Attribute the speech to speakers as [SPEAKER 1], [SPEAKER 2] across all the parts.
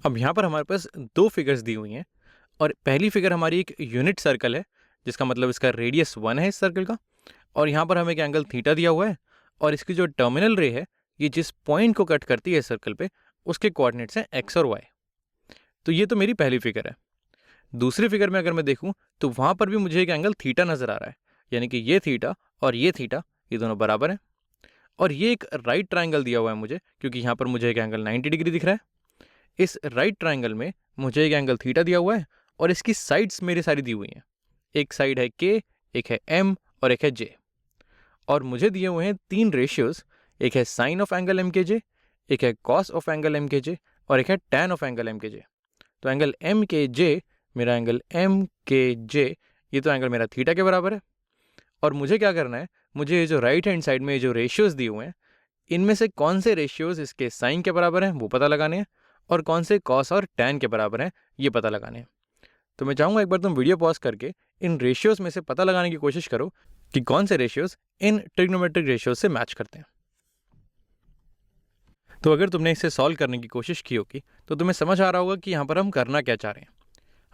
[SPEAKER 1] अब यहाँ पर हमारे पास दो फिगर्स दी हुई हैं और पहली फिगर हमारी एक यूनिट सर्कल है, जिसका मतलब इसका रेडियस 1 है इस सर्कल का, और यहाँ पर हमें एक एंगल थीटा दिया हुआ है और इसकी जो टर्मिनल रे है ये जिस पॉइंट को कट करती है सर्कल पे उसके कोऑर्डिनेट्स हैं एक्स और वाई। तो ये तो मेरी पहली फिगर है। दूसरी फिगर में अगर मैं देखूँ तो वहाँ पर भी मुझे एक एंगल थीटा नज़र आ रहा है, यानी कि ये थीटा और ये दोनों बराबर हैं। और ये एक राइट ट्राइंगल दिया हुआ है मुझे, क्योंकि यहाँ पर मुझे एक एंगल 90 डिग्री दिख रहा है। इस राइट ट्राइंगल में मुझे एक एंगल थीटा दिया हुआ है और इसकी साइड्स मेरी सारी दी हुई हैं। एक साइड है के, एक है एम और एक है जे। और मुझे दिए हुए हैं तीन रेशियोज, एक है साइन ऑफ एंगल एम के जे, एक है कॉस ऑफ एंगल एम के जे और एक है टैन ऑफ एंगल एम के जे। तो एंगल एम के जे, मेरा एंगल एम के जे, ये तो एंगल मेरा थीटा के बराबर है। और मुझे क्या करना है, मुझे ये जो राइट हैंड साइड में ये जो रेशियोज दिए हुए हैं इनमें से कौन से रेशियोज इसके साइन के बराबर हैं वो पता लगाने हैं और कौन से कॉस और टैन के बराबर हैं ये पता लगाने हैं। तो मैं चाहूँगा एक बार तुम वीडियो पॉज करके इन रेशियोज में से पता लगाने की कोशिश करो कि कौन से रेशियोज इन ट्रिग्नोमेट्रिक रेशियोज से मैच करते हैं। तो अगर तुमने इसे सॉल्व करने की कोशिश की होगी तो तुम्हें समझ आ रहा होगा कि यहाँ पर हम करना क्या चाह रहे हैं।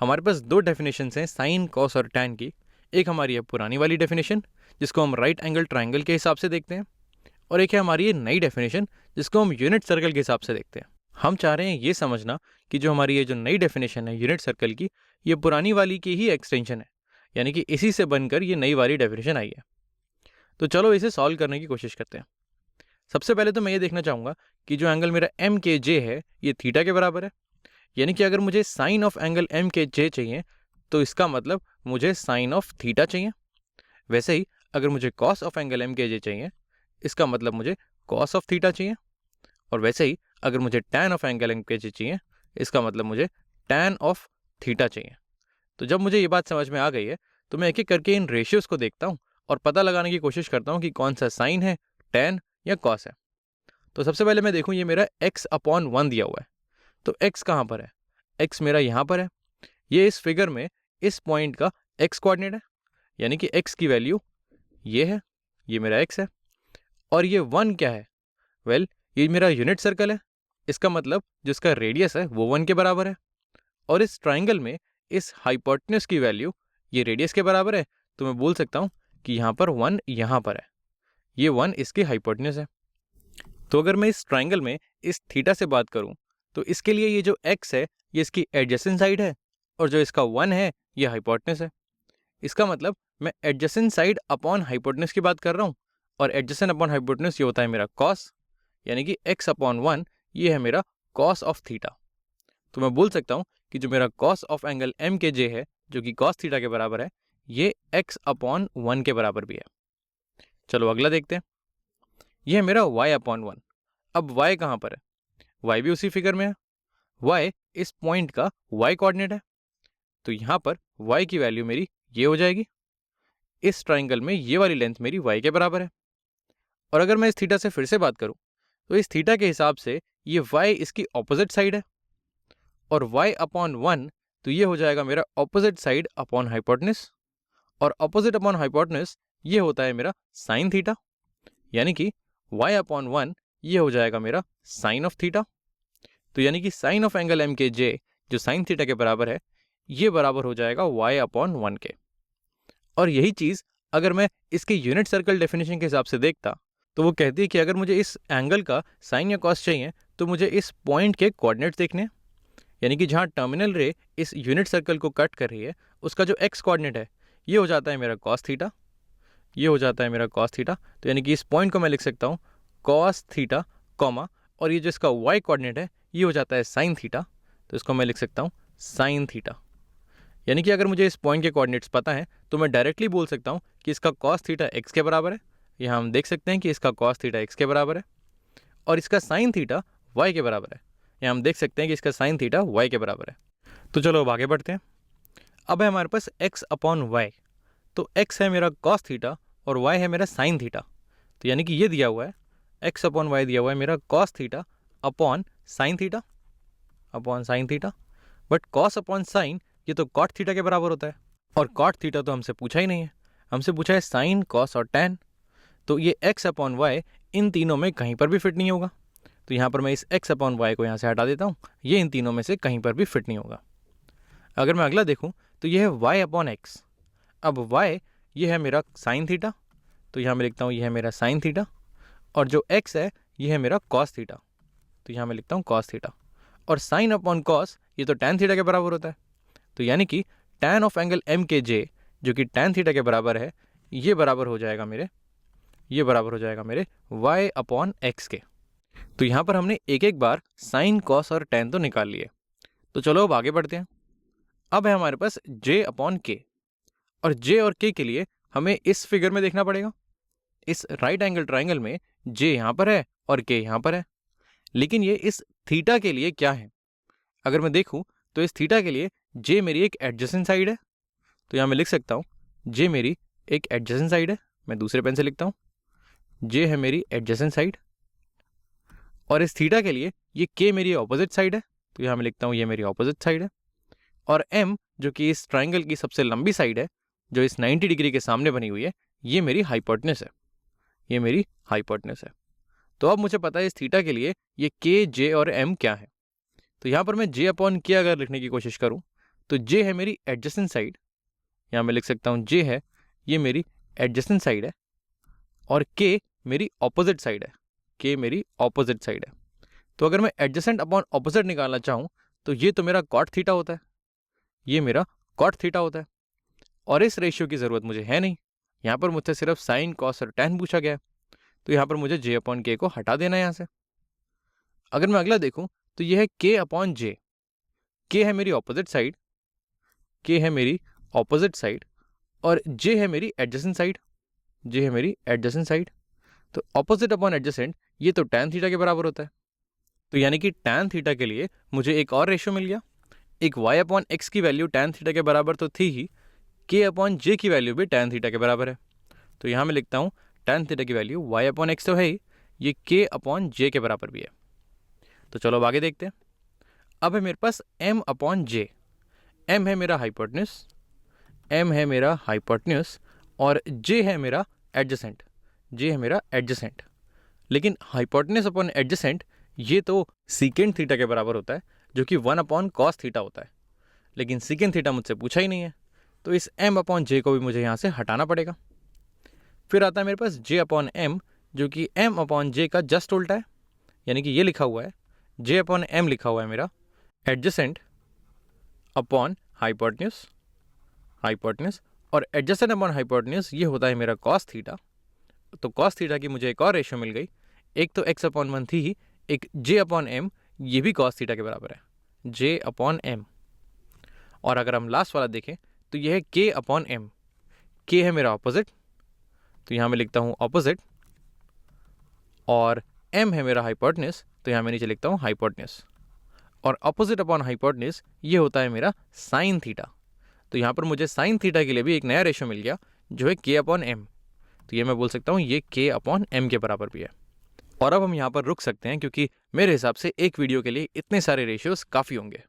[SPEAKER 1] हमारे पास दो डेफिनेशंस हैं साइन, कॉस और टैन की। एक हमारी है पुरानी वाली डेफिनेशन जिसको हम राइट एंगल ट्राइंगल के हिसाब से देखते हैं, और एक है हमारी ये नई डेफिनेशन जिसको हम यूनिट सर्कल के हिसाब से देखते हैं। हम चाह रहे हैं ये समझना कि जो हमारी ये जो नई डेफिनेशन है यूनिट सर्कल की, ये पुरानी वाली की ही एक्सटेंशन है, यानी कि इसी से बनकर ये नई वाली डेफिनेशन आई है। तो चलो इसे सॉल्व करने की कोशिश करते हैं। सबसे पहले तो मैं ये देखना चाहूँगा कि जो एंगल मेरा एम के जे है ये थीटा के बराबर है, यानी कि अगर मुझे साइन ऑफ एंगल एम के जे चाहिए तो इसका मतलब मुझे साइन ऑफ थीटा चाहिए। वैसे ही अगर मुझे कॉस ऑफ एंगल एम के जे चाहिए इसका मतलब मुझे कॉस ऑफ थीटा चाहिए। और वैसे ही अगर मुझे टैन ऑफ एंगल एम के जे चाहिए इसका मतलब मुझे टैन ऑफ थीटा चाहिए। तो जब मुझे ये बात समझ में आ गई है तो मैं एक एक करके इन रेशियोज को देखता हूँ और पता लगाने की कोशिश करता हूँ कि कौन सा साइन है, टैन या कॉस है। तो सबसे पहले मैं देखूँ ये मेरा x/1 दिया हुआ है, तो x कहाँ पर है? x मेरा यहाँ पर है। ये इस फिगर में इस पॉइंट का x कोऑर्डिनेट है, यानी कि x की वैल्यू ये है, ये मेरा x है। और ये 1 क्या है? वेल ये मेरा यूनिट सर्कल है, इसका मतलब जिसका रेडियस है वो 1 के बराबर है। और इस ट्राइंगल में इस हाइपोटेन्यूज की वैल्यू ये रेडियस के बराबर है, तो मैं बोल सकता हूँ कि यहाँ पर 1 यहाँ पर है, ये 1 इसकी हाइपोटेन्यूज है। तो अगर मैं इस ट्राइंगल में इस थीटा से बात करूँ तो इसके लिए ये जो x है ये इसकी एडजेसेंट साइड है और जो इसका 1 है ये हाइपोटेन्यूज है। इसका मतलब मैं एडजेसेंट साइड अपॉन हाइपोटेन्यूज की बात कर रहा हूँ, और एडजेसेंट अपॉन हाइपोटेन्यूज ये होता है मेरा कॉस, यानी कि x/1 ये है मेरा कॉस ऑफ थीटा। तो मैं बोल सकता हूँ कि जो मेरा कॉस ऑफ एंगल एम के जे है जो कि कॉस थीटा के बराबर है, ये x/1 के बराबर भी है। चलो अगला देखते हैं, ये है मेरा y/1। अब y कहाँ पर है? y भी उसी फिगर में है। y इस पॉइंट का y कोऑर्डिनेट है, तो यहाँ पर y की वैल्यू मेरी ये हो जाएगी। इस ट्राइंगल में ये वाली लेंथ मेरी y के बराबर है। और अगर मैं इस थीटा से फिर से बात करूँ तो इस थीटा के हिसाब से ये y इसकी ऑपोजिट साइड है, और y/1 तो ये हो जाएगा मेरा ऑपोजिट साइड अपॉन हाइपोटेन्यूज, और ऑपोजिट अपॉन हाइपोटेन्यूज ये होता है मेरा साइन थीटा, यानी कि y/1 ये हो जाएगा मेरा साइन ऑफ थीटा। तो यानी कि साइन ऑफ एंगल एम के जे जो साइन थीटा के बराबर है ये बराबर हो जाएगा y/1 के। और यही चीज़ अगर मैं इसके यूनिट सर्कल डेफिनेशन के हिसाब से देखता तो वो कहती है कि अगर मुझे इस एंगल का साइन या कॉस चाहिए तो मुझे इस पॉइंट के कोऑर्डिनेट्स देखने हैं, यानी कि जहाँ टर्मिनल रे इस यूनिट सर्कल को कट कर रही है उसका जो एक्स कोऑर्डिनेट है ये हो जाता है मेरा कॉस थीटा, ये हो जाता है मेरा कॉस थीटा। तो यानी कि इस पॉइंट को मैं लिख सकता हूँ कॉस थीटा कॉमा, और ये जो इसका वाई कोऑर्डिनेट है ये हो जाता है साइन थीटा, तो इसको मैं लिख सकता हूँ साइन थीटा। यानी कि अगर मुझे इस पॉइंट के कोऑर्डिनेट्स पता है तो मैं डायरेक्टली बोल सकता हूँ कि इसका कॉस थीटा एक्स के बराबर है। यहाँ हम देख सकते हैं कि इसका कॉस थीटा एक्स के बराबर है, और इसका साइन थीटा वाई के बराबर है। यहाँ हम देख सकते हैं कि इसका साइन थीटा वाई के बराबर है। तो चलो अब आगे बढ़ते हैं। अब है हमारे पास x/y, तो x है मेरा कॉस थीटा और y है मेरा साइन थीटा। तो यानी कि ये दिया हुआ है x/y दिया हुआ है मेरा cos theta upon sine theta, upon sine theta. But cos upon sine ये तो कॉट थीटा के बराबर होता है, और कॉट थीटा तो हमसे पूछा ही नहीं है, हमसे पूछा है साइन, कॉस और टैन। तो ये x/y इन तीनों में कहीं पर भी फिट नहीं होगा, तो यहाँ पर मैं इस x अपॉन वाई को यहाँ से हटा देता हूँ, ये इन तीनों में से कहीं पर भी फिट नहीं होगा। अगर मैं अगला देखूँ तो ये है y अपॉन एक्स। अब y ये है मेरा साइन थीटा, तो यहाँ मैं लिखता हूँ ये है मेरा साइन थीटा, और जो x है ये है मेरा कॉस थीटा, तो यहाँ मैं लिखता हूँ कॉस थीटा। और साइन अपॉन कॉस ये तो टैन थीटा के बराबर होता है, तो यानी कि टैन ऑफ एंगल एम के जे जो कि टैन थीटा के बराबर है, ये बराबर हो जाएगा मेरे y अपॉन एक्स के। तो यहाँ पर हमने एक एक बार साइन कॉस और टैन तो निकाल लिए। तो चलो अब आगे बढ़ते हैं। अब है हमारे पास j अपॉन के, और j और k के लिए हमें इस फिगर में देखना पड़ेगा। इस राइट एंगल ट्राइंगल में j यहाँ पर है और k यहाँ पर है, लेकिन ये इस थीटा के लिए क्या है? अगर मैं देखूँ तो इस थीटा के लिए j मेरी एक एडजेसेंट साइड है, तो यहाँ मैं लिख सकता हूँ j मेरी एक एडजेसेंट साइड है। मैं दूसरे पेन से लिखता हूँ j है मेरी एडजेसेंट साइड, और इस थीटा के लिए ये k मेरी ऑपोजिट साइड है, तो यहाँ मैं लिखता हूँ ये मेरी ऑपोजिट साइड है। और m जो कि इस ट्राइंगल की सबसे लंबी साइड है, जो इस 90 डिग्री के सामने बनी हुई है, ये मेरी हाइपोटेन्यूस है। तो अब मुझे पता है इस थीटा के लिए ये k, j और m क्या है। तो यहाँ पर मैं j अपॉन k अगर लिखने की कोशिश करूँ तो j है मेरी एडजेसेंट साइड, यहाँ मैं लिख सकता हूँ j है ये मेरी एडजेसेंट साइड है, और k मेरी ऑपोजिट साइड है। तो अगर मैं एडजेसेंट अपॉन ऑपोजिट निकालना चाहूँ तो ये तो मेरा कॉट थीटा होता है, और इस रेशियो की ज़रूरत मुझे है नहीं। यहाँ पर मुझसे सिर्फ साइन कॉस और टैन पूछा गया है, तो यहाँ पर मुझे j अपॉन के को हटा देना है यहाँ से। अगर मैं अगला देखूँ तो ये है k अपॉन जे। k है मेरी ऑपोजिट साइड, और j है मेरी एडजेसेंट साइड। तो ऑपोजिट अपॉन एडजेसेंट ये तो टैन थीटा के बराबर होता है, तो यानी कि टैन थीटा के लिए मुझे एक और रेशियो मिल गया। एक y अपॉन एक्स की वैल्यू टैन थीटा के बराबर तो थी ही, k अपॉन जे की वैल्यू भी टैन थीटा के बराबर है। तो यहाँ मैं लिखता हूँ टैन थीटा की वैल्यू y अपॉन एक्स तो है ही, ये k अपॉन जे के बराबर भी है। तो चलो अब आगे देखते हैं। अब है मेरे पास m अपॉन जे। m है मेरा हाइपोटेन्यूस, और j है मेरा एडजेसेंट। लेकिन हाइपोटेन्यूस अपॉन एडजेसेंट ये तो सीकेंट थीटा के बराबर होता है, जो कि 1 अपॉन कॉस थीटा होता है, लेकिन सीकेंट थीटा मुझसे पूछा ही नहीं है, तो इस m अपॉन जे को भी मुझे यहाँ से हटाना पड़ेगा। फिर आता है मेरे पास j अपॉन m, जो कि m अपॉन जे का जस्ट उल्टा है, यानी कि ये लिखा हुआ है j अपॉन m लिखा हुआ है मेरा एडजेसेंट अपॉन हाइपोटेन्यूस, और एडजेसेंट अपॉन हाइपोटेन्यूस ये होता है मेरा कॉस थीटा। तो कॉस थीटा की मुझे एक और रेशियो मिल गई, एक तो x अपॉन 1 थी ही, एक j अपॉन m, ये भी कॉस थीटा के बराबर है, j अपॉन m। और अगर हम लास्ट वाला देखें तो यह है k अपॉन m। k है मेरा ऑपोजिट, तो यहाँ मैं लिखता हूँ ऑपोजिट, और m है मेरा हाइपोटेन्यूस, तो यहाँ मैं नीचे लिखता हूँ हाइपोटेन्यूस। और ऑपोजिट अपॉन हाइपोटेन्यूस ये होता है मेरा साइन थीटा। तो यहाँ पर मुझे साइन थीटा के लिए भी एक नया रेशियो मिल गया, जो है k अपॉन m। तो ये मैं बोल सकता हूँ ये k अपॉन m के बराबर भी है। और अब हम यहाँ पर रुक सकते हैं, क्योंकि मेरे हिसाब से एक वीडियो के लिए इतने सारे रेशियोज काफ़ी होंगे।